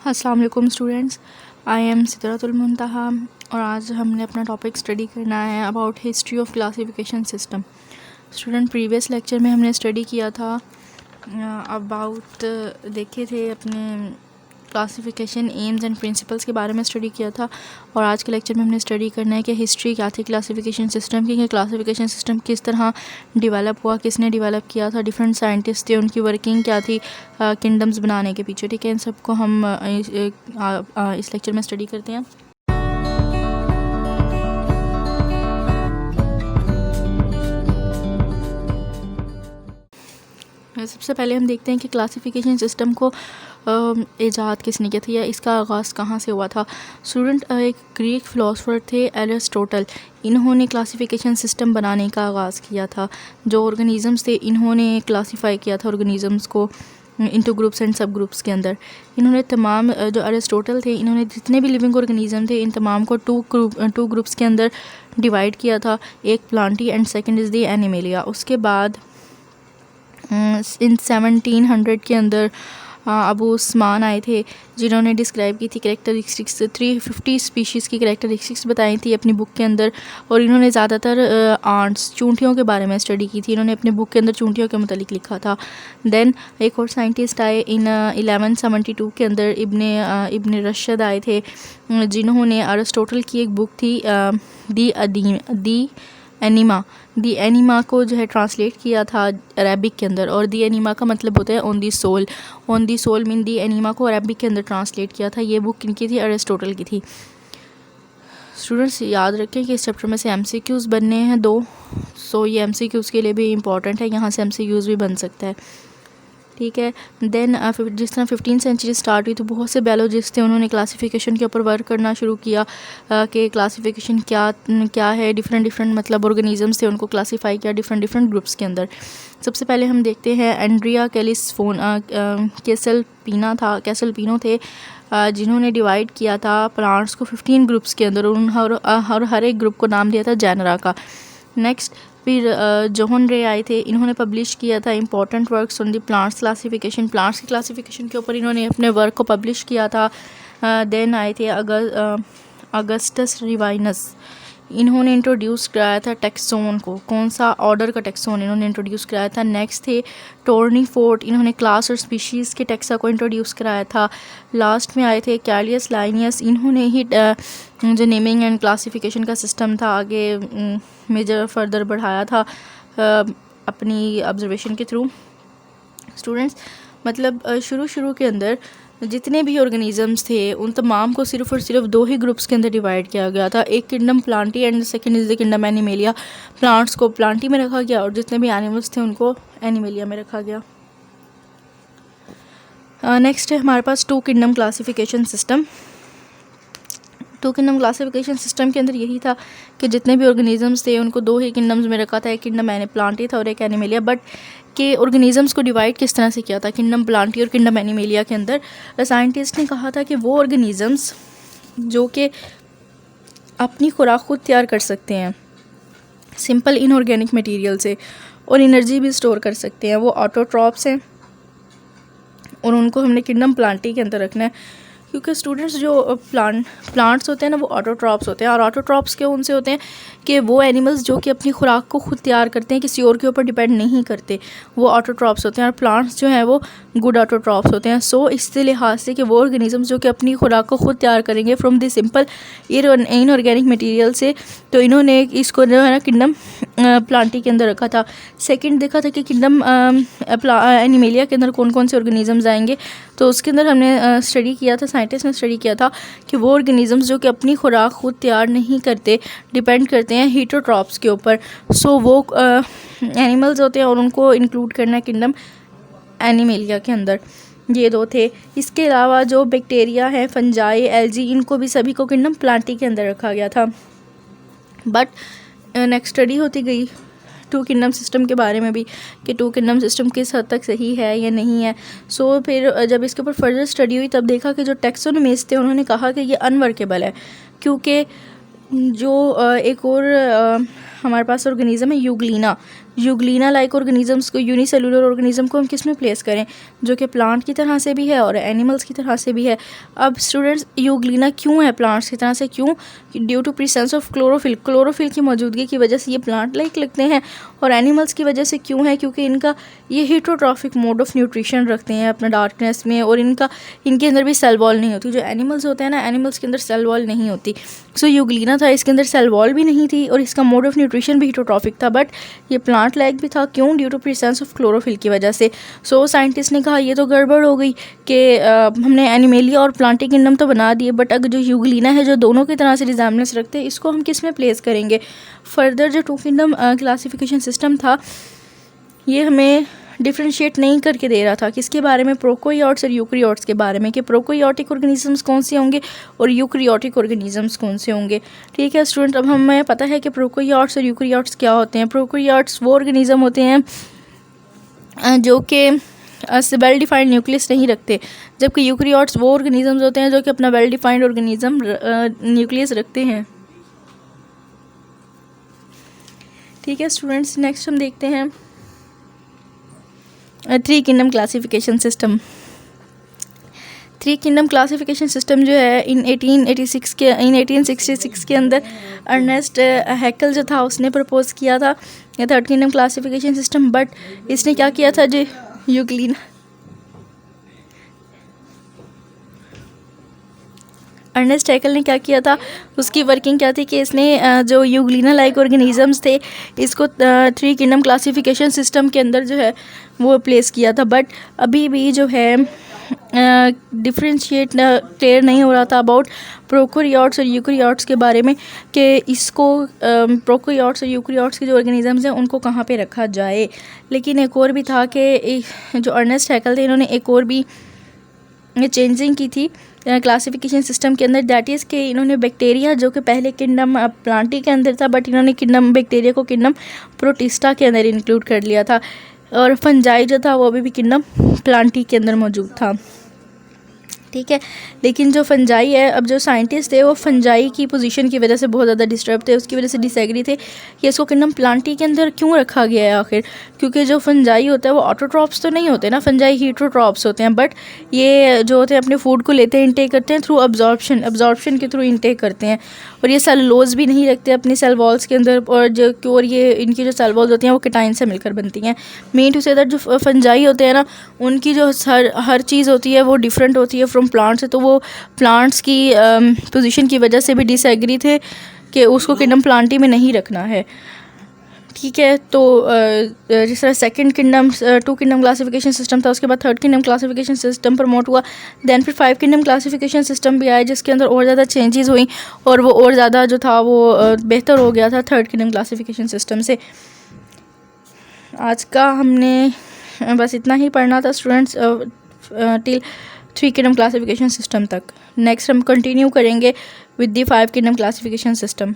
अस्सलाम वालेकुम students, I am सिदरतुल मुंतहा और आज हमने अपना टॉपिक स्टडी करना है about history of classification system. Student previous lecture में हमने स्टडी किया था अबाउट देखे थे अपने क्लासिफिकेशन एम्स एंड प्रिंसिपल्स के बारे में स्टडी किया था। और आज के लेक्चर में हमने स्टडी करना है कि हिस्ट्री क्या थी क्लासिफिकेशन सिस्टम की, क्लासिफिकेशन सिस्टम किस तरह डेवलप हुआ, किसने डेवलप किया था, डिफरेंट साइंटिस्ट थे, उनकी वर्किंग क्या थी किंगडम्स बनाने के पीछे। ठीक है, इन सबको हम इस लेक्चर में स्टडी करते हैं। सबसे पहले हम देखते हैं कि क्लासिफिकेशन सिस्टम को ईजाद किसने किया था या इसका आगाज़ कहाँ से हुआ था। स्टूडेंट, एक ग्रीक फ़िलासफ़र थे एरिस्टोटल, इन्होंने क्लासिफिकेशन सिस्टम बनाने का आगाज़ किया था। जो ऑर्गेनिज़म्स थे इन्होंने क्लासीफाई किया था ऑर्गेनिज़म्स को इंटू ग्रुप्स एंड सब ग्रुप्स के अंदर। इन्होंने तमाम जो एरिस्टोटल थे इन्होंने जितने भी लिविंग ऑर्गेनिज़म थे इन तमाम को टू ग्रुप्स के अंदर डिवाइड किया था। एक Plantae and second is the animalia. उसके बाद इन 1700 के अंदर अबू उस्मान आए थे जिन्होंने डिस्क्राइब की थी करेक्टरिस्टिक्स 350 स्पीशीज़ की करेक्टरिस्टिक्स बताई थी अपनी बुक के अंदर। और इन्होंने ज़्यादातर आंट्स चूंटियों के बारे में स्टडी की थी, इन्होंने अपने बुक के अंदर चूंटियों के मतलब लिखा था। देन एक और साइंटिस्ट आए इन 1172 के अंदर इब्न रशद आए थे जिन्होंने अरिस्टोटल की एक बुक थी दी एनिमा को जो है ट्रांसलेट किया था अरबिक के अंदर। और दी एनिमा का मतलब होता है on the soul mean the anima को अरबिक के अंदर ट्रांसलेट किया था। ये बुक किनकी थी? अरिस्टोटल की थी। स्टूडेंट्स याद रखें कि इस चैप्टर में से एमसीक्यूज़ बनने हैं 2, सो ये एमसीक्यूज़ के लिए भी इम्पॉर्टेंट है, यहाँ से एमसीक्यूज़ भी बन सकता है। ठीक है। देन जिस तरह 15th सेंचुरी स्टार्ट हुई तो बहुत से बायोलॉजिस्ट थे, उन्होंने क्लासिफिकेशन के ऊपर वर्क करना शुरू किया कि क्लासिफिकेशन क्या है। डिफरेंट मतलब ऑर्गेनिजम्स थे, उनको क्लासीफाई किया डिफरेंट ग्रुप्स के अंदर। सबसे पहले हम देखते हैं एंड्रिया कैसलपिनो थे जिन्होंने डिवाइड किया था प्लांट्स को 15 ग्रुप्स के अंदर और हर एक ग्रुप को नाम दिया था जेनरा का। नेक्स्ट फिर जोहन रे आए थे, इन्होंने पब्लिश किया था important works on the plants classification. Plants की क्लासिफिकेशन के ऊपर इन्होंने अपने वर्क को पब्लिश किया था। देन आए थे अगस्टस रिवाइनस, इन्होंने इंट्रोड्यूस कराया था टेक्सोन को। कौन सा? ऑर्डर का टेक्सोन इन्होंने इंट्रोड्यूस कराया था। नेक्स्ट थे टोर्नीफोर्ट, इन्होंने क्लास और स्पीशीज़ के टेक्सा को इंट्रोड्यूस कराया था। लास्ट में आए थे कैलियस लाइनियस, इन्होंने ही जो नेमिंग एंड क्लासिफिकेशन का सिस्टम था आगे मेजर फर्दर बढ़ाया था अपनी ऑब्जर्वेशन के थ्रू। स्टूडेंट्स, मतलब शुरू के अंदर जितने भी ऑर्गेनिजम्स थे उन तमाम को सिर्फ और सिर्फ 2 ही ग्रुप्स के अंदर डिवाइड किया गया था। एक kingdom Plantae and second is the kingdom animalia. Plants को प्लांटी में रखा गया और जितने भी एनिमल्स थे उनको एनिमेलिया में रखा गया। नेक्स्ट है हमारे पास 2 kingdom classification system. 2 kingdom classification system के अंदर यही था कि जितने भी ऑर्गेनिजम्स थे उनको 2 ही किंगडम्स में रखा था, एक किंगडम प्लांटी था और एक एनिमेलिया। बट के ऑर्गेनिजम्स को डिवाइड किस तरह से किया था किंगडम प्लांटी और किंगडम एनिमेलिया के अंदर? साइंटिस्ट ने कहा था कि वो ऑर्गेनिजम्स जो कि अपनी खुराक खुद तैयार कर सकते हैं सिंपल इनऑर्गेनिक मटेरियल से और एनर्जी भी स्टोर कर सकते हैं, वो ऑटोट्रॉप्स हैं और उनको हमने किंगडम प्लांटी के अंदर रखना है। क्योंकि स्टूडेंट्स जो प्लांट्स होते हैं ना वो ऑटोट्रॉप्स होते हैं। और ऑटोट्रॉप्स के उनसे होते हैं कि वो एनिमल्स जो कि अपनी खुराक को खुद तैयार करते हैं, किसी और के ऊपर डिपेंड नहीं करते, वो ऑटोट्रॉप्स होते हैं। और प्लांट्स जो हैं वो गुड ऑटोट्रॉप्स होते हैं। सो इससे लिहाज से कि वो ऑर्गेनिजम्स जो कि अपनी खुराक को खुद तैयार करेंगे from the simple inorganic material से, तो इन्होंने इसको जो है ना किंगडम प्लांटी के अंदर रखा था। सेकंड देखा था कि किंगडम एनिमेलिया के अंदर कौन कौन से ऑर्गेनिजम्स आएंगे, तो उसके अंदर हमने स्टडी किया था, साइंटिस्ट ने स्टडी किया था कि वो ऑर्गेनिजम्स जो कि अपनी खुराक खुद तैयार नहीं करते, डिपेंड करते हैं हीटोट्रॉप्स के ऊपर। सो वो एनिमल्स होते हैं और उनको इंक्लूड करना है किंगडम एनिमेलिया के अंदर। ये 2 थे। इसके अलावा जो बैक्टीरिया है, फंजाई, एल्जी, इनको भी सभी को किंगडम प्लांटी के अंदर रखा गया था। बट नेक्स्ट स्टडी होती गई 2 किंगडम सिस्टम के बारे में भी कि 2 किंगडम सिस्टम किस हद तक सही है या नहीं है। सो फिर जब इसके ऊपर फर्दर स्टडी हुई तब देखा कि जो टेक्सोनोमिस्ट थे उन्होंने कहा कि ये अनवर्केबल है, क्योंकि जो एक और हमारे पास ऑर्गेनिज़म है यूग्लिना लाइक ऑर्गेनिजम्स को, यूनिसेलुलर ऑर्गेनिज्म को हम किस में प्लेस करें, जो कि प्लांट की तरह से भी है और एनिमल्स की तरह से भी है। अब स्टूडेंट्स यूग्लिना क्यों है प्लांट्स की तरह से, क्यों? Due to presence of chlorophyll, chlorophyll की मौजूदगी की वजह से ये प्लांट लाइक लगते हैं। और एनिमल्स की वजह से क्यों है? क्योंकि इनका ये हेटरोट्रॉफिक मोड ऑफ न्यूट्रिशन रखते हैं अपना डार्कनेस में, और इनके अंदर भी सेल वॉल नहीं होती। जो एनिमल्स होते हैं ना, एनिमल्स के अंदर सेल वॉल नहीं होती। सो यूग्लिना था, इसके अंदर सेल वॉल भी नहीं थी और इसका मोड ऑफ न्यूट्रिशन भी हेटरोट्रॉफिक था, बट ये प्लांट लाइक भी था। क्यों? Due to presence of chlorophyll की वजह से। सो साइंटिस्ट ने कहा ये तो गड़बड़ हो गई कि हमने एनिमेलिया और प्लांटी किंगडम तो बना दिए, बट अगर जो यूग्लिना है जो दोनों की तरह से रिजेम्बलेंस रखते हैं, इसको हम किस में प्लेस करेंगे? फर्दर जो टू किंगडम क्लासिफिकेशन सिस्टम था ये हमें डिफ्रेंशिएट नहीं करके दे रहा था। किसके बारे में? प्रोकैरियोट्स और यूकैरियोट्स के बारे में, कि प्रोकैरियोटिक ऑर्गेनिजम्स कौन से होंगे और यूकैरियोटिक ऑर्गेनिजम्स कौन से होंगे। ठीक है स्टूडेंट, अब हमें पता है कि प्रोकैरियोट्स और यूकैरियोट्स क्या होते हैं। प्रोकैरियोट्स वो ऑर्गेनिज्म होते हैं जो कि वेल डिफाइंड न्यूक्लियस नहीं रखते, जबकि यूकैरियोट्स वो ऑर्गेनिजम्स होते हैं जो कि अपना वेल डिफाइंड ऑर्गेनिज्म न्यूक्लियस रखते हैं। ठीक है स्टूडेंट्स, नेक्स्ट हम देखते हैं three kingdom classification system. Three kingdom classification system जो है इन 1866 के अंदर अर्नेस्ट हैकल जो था उसने प्रपोज किया था third kingdom classification system. But इसने क्या किया था जो यूग्लिना, अर्नेस्ट हैकल ने क्या किया था, उसकी वर्किंग क्या थी कि इसने जो यूग्लिना लाइक ऑर्गेनिजम्स थे इसको थ्री किंगडम क्लासिफिकेशन सिस्टम के अंदर जो है वो प्लेस किया था। बट अभी भी जो है डिफ्रेंशिएट क्लियर नहीं हो रहा था अबाउट प्रोकैरियोट्स और यूकैरियोट्स के बारे में, कि इसको प्रोकैरियोट्स और यूकैरियोट्स के जो ऑर्गेनिजम्स हैं उनको कहाँ पे रखा जाए। लेकिन एक और भी था कि जो अर्नेस्ट हैकल थे इन्होंने एक और भी चेंजिंग की थी क्लासिफिकेशन सिस्टम के अंदर, दैट इज़ कि इन्होंने बैक्टीरिया जो कि पहले किंगडम प्लांटी के अंदर था, बट इन्होंने किंगडम बैक्टीरिया को किंगडम प्रोटिस्टा के अंदर इंक्लूड कर लिया था, और फंजाई जो था वो अभी भी किंगडम प्लांटी के अंदर मौजूद था। ठीक है, लेकिन जो फंजाई है, अब जो साइंटिस्ट थे वो फंजाई की पोजीशन की वजह से बहुत ज़्यादा डिस्टर्ब थे, उसकी वजह से डिसएग्री थे कि इसको किंगडम प्लांटी के अंदर क्यों रखा गया है आखिर। क्योंकि जो फंजाई होता है वो ऑटोट्रॉप्स तो नहीं होते ना, फंजाई हीटरोट्रॉप्स होते हैं, बट ये जो होते हैं अपने फूड को लेते हैं, इनटेक करते हैं थ्रू अब्जॉर्प्शन के थ्रू इनटेक करते हैं, और ये सेलुलोज भी नहीं रखते अपनी सेल वॉल्स के अंदर, और ये इनकी जो सेल वॉल्स होती हैं वो किटाइन से मिलकर बनती हैं। मीन टू से दैट जो फंजाई होते हैं ना, उनकी जो हर चीज़ होती है वो डिफरेंट होती है फ्रॉम प्लांट्स से, तो वो प्लांट्स की पोजीशन की वजह से भी डिसएग्री थे कि उसको किंगडम प्लांटी में नहीं रखना है। ठीक है, तो जिस तरह second kingdom two kingdom classification system था, उसके बाद third kingdom classification system promote हुआ, देन फिर फाइव किंगडम क्लासिफिकेशन सिस्टम भी आया जिसके अंदर और ज़्यादा चेंजेस हुई और वो और ज़्यादा जो था वो बेहतर हो गया था थर्ड किंगडम क्लासिफिकेशन सिस्टम से। आज का हमने बस इतना ही पढ़ना था students till three kingdom classification system तक। नेक्स्ट हम कंटिन्यू करेंगे with the five kingdom classification system.